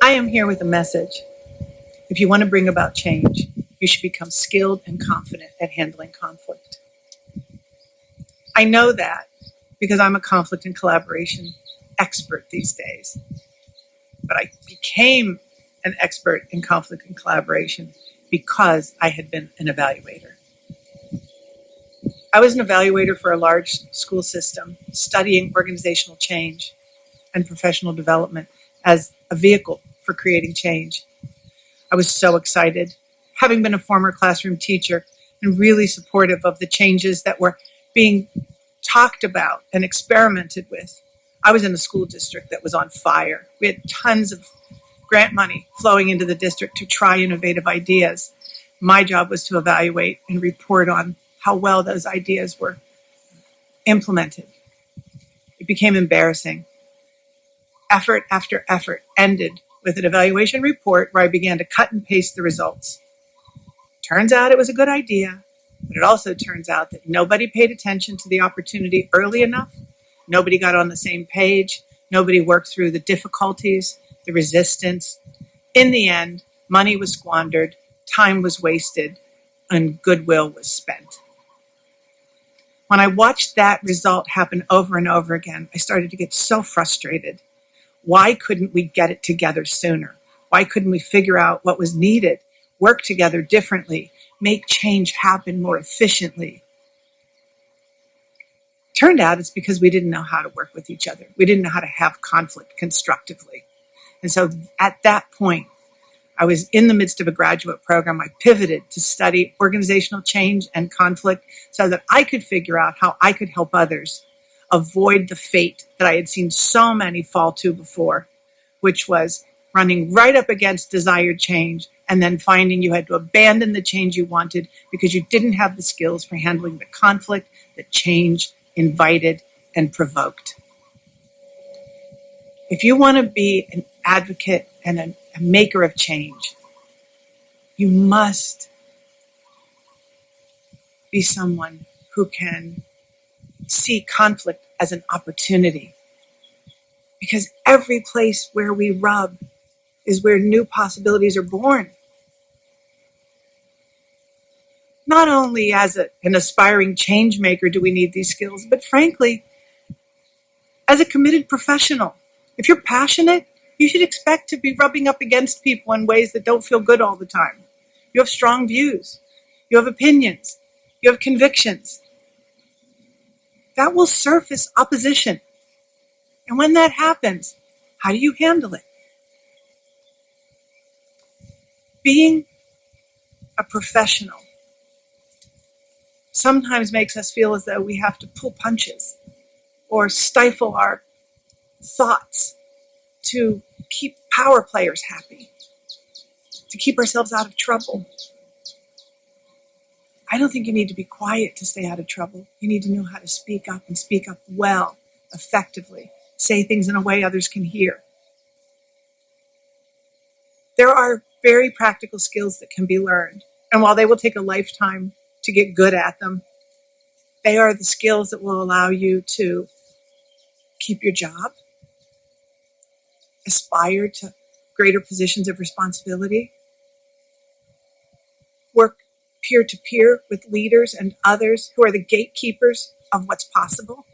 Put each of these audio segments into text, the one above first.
I am here with a message. If you want to bring about change, you should become skilled and confident at handling conflict. I know that because I'm a conflict and collaboration expert these days. But I became an expert in conflict and collaboration because I had been an evaluator. I was an evaluator for a large school system, studying organizational change and professional development as a vehicle for creating change. I was so excited, having been a former classroom teacher and really supportive of the changes that were being talked about and experimented with. I was in a school district that was on fire. We had tons of grant money flowing into the district to try innovative ideas. My job was to evaluate and report on how well those ideas were implemented. It became embarrassing. Effort after effort ended with an evaluation report where I began to cut and paste the results. Turns out it was a good idea, but it also turns out that nobody paid attention to the opportunity early enough. Nobody got on the same page. Nobody worked through the difficulties, the resistance. In the end, money was squandered, time was wasted, and goodwill was spent. When I watched that result happen over and over again, I started to get so frustrated. Why couldn't we get it together sooner? Why couldn't we figure out what was needed, work together differently, make change happen more efficiently? Turned out it's because we didn't know how to work with each other. We didn't know how to have conflict constructively. And so at that point, I was in the midst of a graduate program. I pivoted to study organizational change and conflict so that I could figure out how I could help others avoid the fate that I had seen so many fall to before, which was running right up against desired change and then finding you had to abandon the change you wanted because you didn't have the skills for handling the conflict that change invited and provoked. If you want to be an advocate and a maker of change, you must be someone who can see conflict as an opportunity. Because every place where we rub is where new possibilities are born. Not only as an aspiring change maker do we need these skills, but frankly, as a committed professional. If you're passionate, you should expect to be rubbing up against people in ways that don't feel good all the time. You have strong views. You have opinions. You have convictions. That will surface opposition. And when that happens, how do you handle it? Being a professional sometimes makes us feel as though we have to pull punches or stifle our thoughts to keep power players happy, to keep ourselves out of trouble. I don't think you need to be quiet to stay out of trouble. You need to know how to speak up and speak up well, effectively, say things in a way others can hear. There are very practical skills that can be learned, and while they will take a lifetime to get good at them, they are the skills that will allow you to keep your job, aspire to greater positions of responsibility, work peer-to-peer with leaders and others who are the gatekeepers of what's possible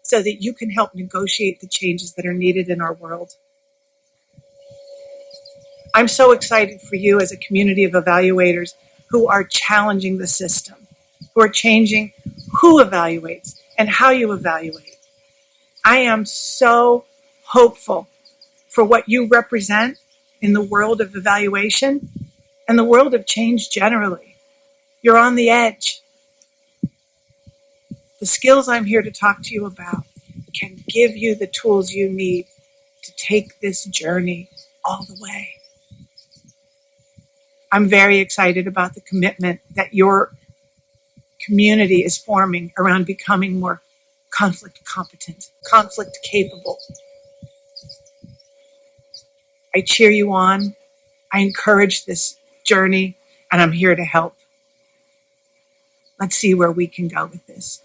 so that you can help negotiate the changes that are needed in our world. I'm so excited for you as a community of evaluators who are challenging the system, who are changing who evaluates and how you evaluate. I am so hopeful for what you represent in the world of evaluation and the world of change generally. You're on the edge. The skills I'm here to talk to you about can give you the tools you need to take this journey all the way. I'm very excited about the commitment that your community is forming around becoming more conflict competent, conflict capable. I cheer you on. I encourage this journey, and I'm here to help. Let's see where we can go with this.